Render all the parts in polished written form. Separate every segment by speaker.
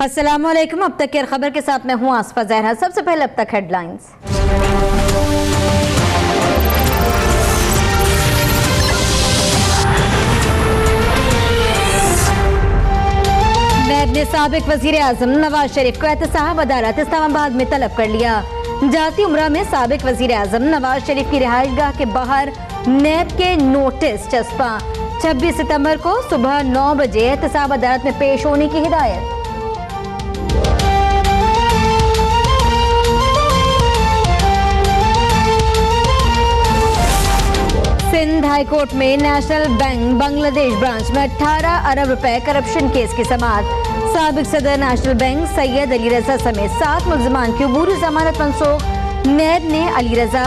Speaker 1: अस्सलामुअलैकुम। अब तक की खबर के साथ मैं हूं आसफा जहरा। सबसे पहले अब तक हेडलाइंस। नैब ने साबिक वजीर आजम नवाज शरीफ को एहतसाब अदालत इस्लामाबाद में तलब कर लिया। जाती उम्रा में साबिक वजीर आजम नवाज शरीफ की रिहाइशगाह के बाहर नैब के नोटिस चस्पा। 26 सितंबर को सुबह 9 बजे एहतसाब अदालत में पेश होने की हिदायत। सिंध हाई कोर्ट में नेशनल बैंक बांग्लादेश ब्रांच में 18 अरब रुपए करप्शन केस की समाअत। साबिक सदर नेशनल बैंक सैयद अली रजा समेत 7 मुल्जिमान की अबूरी जमानत मंसूख। नैब ने अली रजा,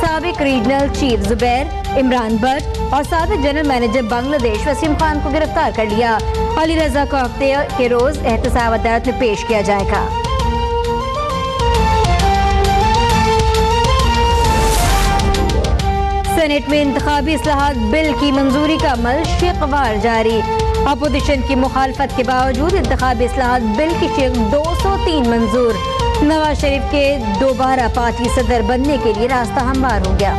Speaker 1: साबिक रीजनल चीफ जुबैर, इमरान भट्ट और साबिक जनरल मैनेजर बांग्लादेश वसीम खान को गिरफ्तार कर लिया। अली रजा को हफ्ते के रोज एहतसाब अदालत में पेश किया जाएगा। सेनेट में इंतखाबी इस्लाहात बिल की मंजूरी का अमल शिकवार जारी। अपोजिशन की मुखालफत के बावजूद इंतखाबी इस्लाहात बिल की शिक 203 मंजूर। नवाज शरीफ के दोबारा पार्टी सदर बनने के लिए रास्ता हमवार हो गया।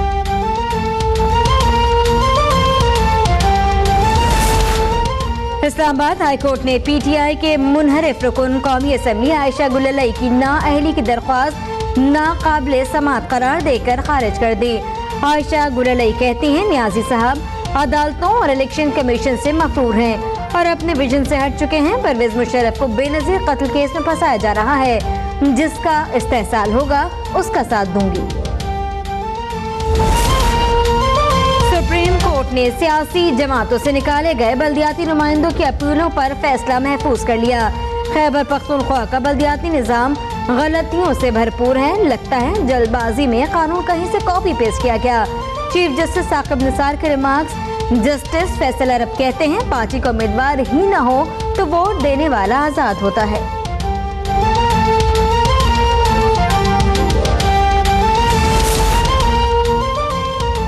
Speaker 1: इस्लामाबाद हाई कोर्ट ने पीटीआई के मुनहरिफ रुकन कौमी असम्बली आयशा गुललई की नाअहली की दरख्वास्त नाकाबिले समाअत करार देकर खारिज कर दी। आयशा गुललई कहती हैं न्याजी साहब अदालतों और इलेक्शन कमीशन से मफरूर हैं और अपने विजन से हट चुके हैं। परवेज मुशर्रफ को बेनजीर कत्ल केस में फंसाया जा रहा है। जिसका इस्तेहसाल होगा उसका साथ दूंगी। सुप्रीम कोर्ट ने सियासी जमातों से निकाले गए बल्दियाती नुमाइंदों की अपीलों पर फैसला महफूज कर लिया। खैबर पख्तूनख्वा का बल्दियाती निज़ाम गलतियों से भरपूर है। लगता है जल्दबाजी में कानून कहीं से कॉपी पेस्ट किया गया। चीफ जस्टिस साकिब निसार के रिमार्क्स। जस्टिस फैसल अरब कहते हैं पार्टी का उम्मीदवार ही न हो तो वोट देने वाला आजाद होता है।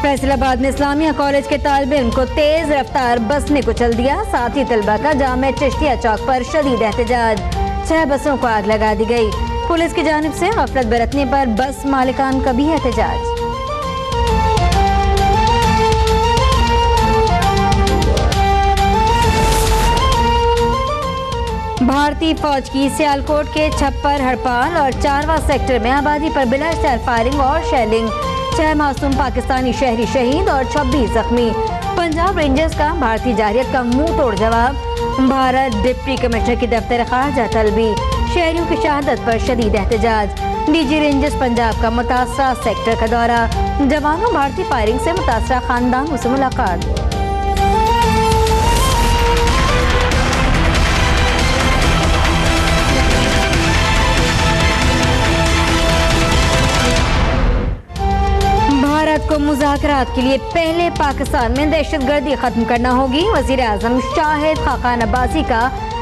Speaker 1: फैसलाबाद में इस्लामिया कॉलेज के तालिब इल्म को तेज रफ्तार बस ने कुचल दिया। साथ ही तलबा का जामे चिश्तिया चौक पर शदीद एहतजाज। 6 बसों को आग लगा दी गई। पुलिस की जानिब से गफलत बरतने पर बस मालिकान का भी एहतजाज। भारतीय फौज की सियालकोट के छप्पर, हड़पाल और चारवा सेक्टर में आबादी पर बिला इख्तियार फायरिंग और शेलिंग। 6 मासूम पाकिस्तानी शहरी शहीद और 26 जख्मी। पंजाब रेंजर्स का भारतीय जारियत का मुंह तोड़ जवाब। भारत डिप्टी कमिश्नर की दफ्तर खारजा तलबी। शहरियों की शहादत पर शदीद एहतजाज। डीजी रेंजर्स पंजाब का मुतासरा सेक्टर का दौरा। जवानों भारतीय फायरिंग से मुतासरा खानदानों से मुलाकात। भारत को मुज़ाकरात के लिए पहले पाकिस्तान में दहशतगर्दी खत्म करना होगी। वज़ीर आज़म शाहिद खाकान अब्बासी का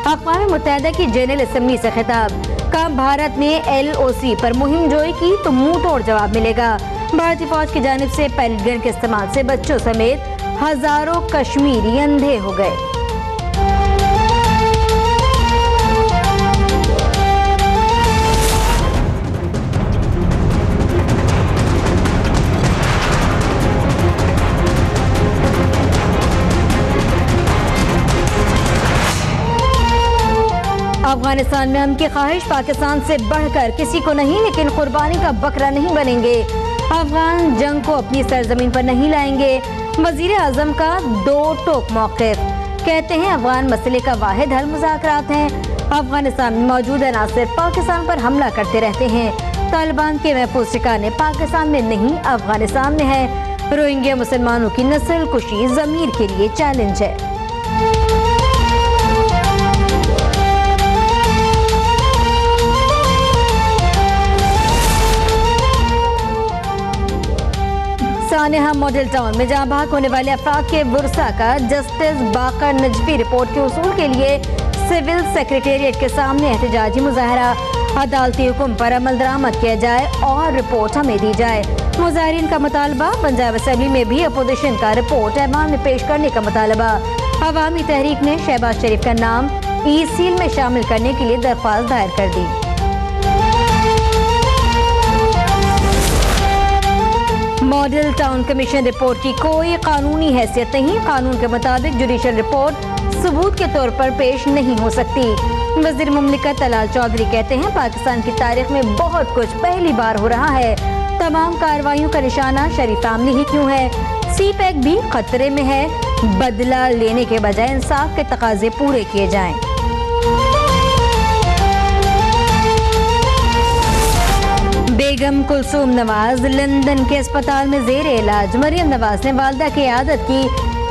Speaker 1: अक़वाम मुत्तहिदा की जनरल असम्बली से खिताब। का भारत ने LOC पर मुहिम जोई की तो मुंह तोड़ जवाब मिलेगा। भारतीय फौज की जानिब से पैलेट गन के इस्तेमाल से बच्चों समेत हजारों कश्मीरी अंधे हो गए। अफगानिस्तान में हम की ख्वाहिश पाकिस्तान से बढ़कर किसी को नहीं, लेकिन कुर्बानी का बकरा नहीं बनेंगे। अफगान जंग को अपनी सरजमीन पर नहीं लाएंगे। वजीर आजम का 2 टोक मौक़िफ़। कहते हैं अफगान मसले का वाहिद हल मुज़ाकरात हैं। अफगानिस्तान में मौजूद अनासिर पाकिस्तान पर हमला करते रहते हैं। तालिबान के महफूज ठिकाने पाकिस्तान में नहीं अफगानिस्तान में है। रोहिंग्या मुसलमानों की नस्ल कुशी ज़मीर के लिए चैलेंज है। सानेहा मॉडल टाउन में जहां भाग होने वाले अफराद के बुरसा का जस्टिस बाकर नजफी रिपोर्ट के उसूल के लिए सिविल सेक्रेटेरिएट के सामने एहतजाजी मुजाहरा। अदालती हुक्म पर अमल दरामद किया जाए और रिपोर्ट हमें दी जाए। मुजाहिरीन का मुतालबा। पंजाब असम्बली में भी अपोजिशन का रिपोर्ट ऐवान में पेश करने का मुतालबा। अवामी तहरीक ने शहबाज शरीफ का नाम ई सील में शामिल करने के लिए दरख्वास्त दायर कर दी। मॉडल टाउन कमीशन रिपोर्ट की कोई कानूनी हैसियत नहीं। कानून के मुताबिक जुडिशल रिपोर्ट सबूत के तौर पर पेश नहीं हो सकती। वजीर मुमलिकत तलाल चौधरी कहते हैं, पाकिस्तान की तारीख में बहुत कुछ पहली बार हो रहा है। तमाम कार्रवाइयों का निशाना शरीफ फैमिली ही क्यों है? सी पैक भी खतरे में है। बदला लेने के बजाय इंसाफ के तकाजे पूरे किए जाएं। बेगम कुलसूम नवाज लंदन के अस्पताल में जेर इलाज। मरियम नवाज ने वालदा की आदत की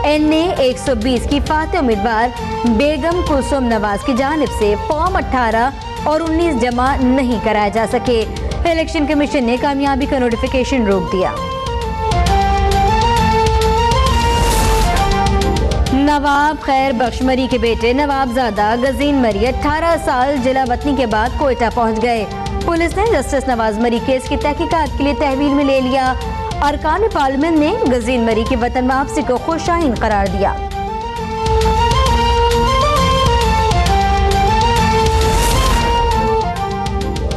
Speaker 1: NA 120 की फाते उम्मीदवार बेगम कुलसूम नवाज की जानिब से फॉर्म 18 और 19 जमा नहीं कराए जा सके। इलेक्शन कमीशन ने कामयाबी का नोटिफिकेशन रोक दिया। नवाब खैर बख्श मरी के बेटे नवाबजादा गजीन मरी 18 साल जिला वतनी के बाद कोयटा पहुंच गए। पुलिस ने जस्टिस नवाज मरी केस की तहकीकात के लिए तहवील में ले लिया। अरकान पार्लियामेंट ने गजीन मरी की वतन वापसी को खुशाइन करार दिया।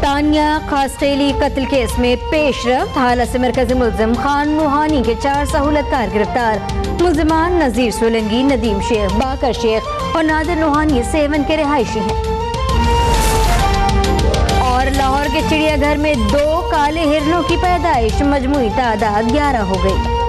Speaker 1: तानिया खास्टेली कत्ल केस में पेशरफ्त। हाल से मरकजी मुल्जिम खान रूहानी के 4 सहूलतकार गिरफ्तार। मुल्जिमान नजीर सोलंगी, नदीम शेख, बाकर शेख और नादिर रूहानी 7 के रिहायशी हैं। और लाहौर के चिड़ियाघर में 2 काले हिरणों की पैदाइश, मजमूई तादाद 11 हो गई।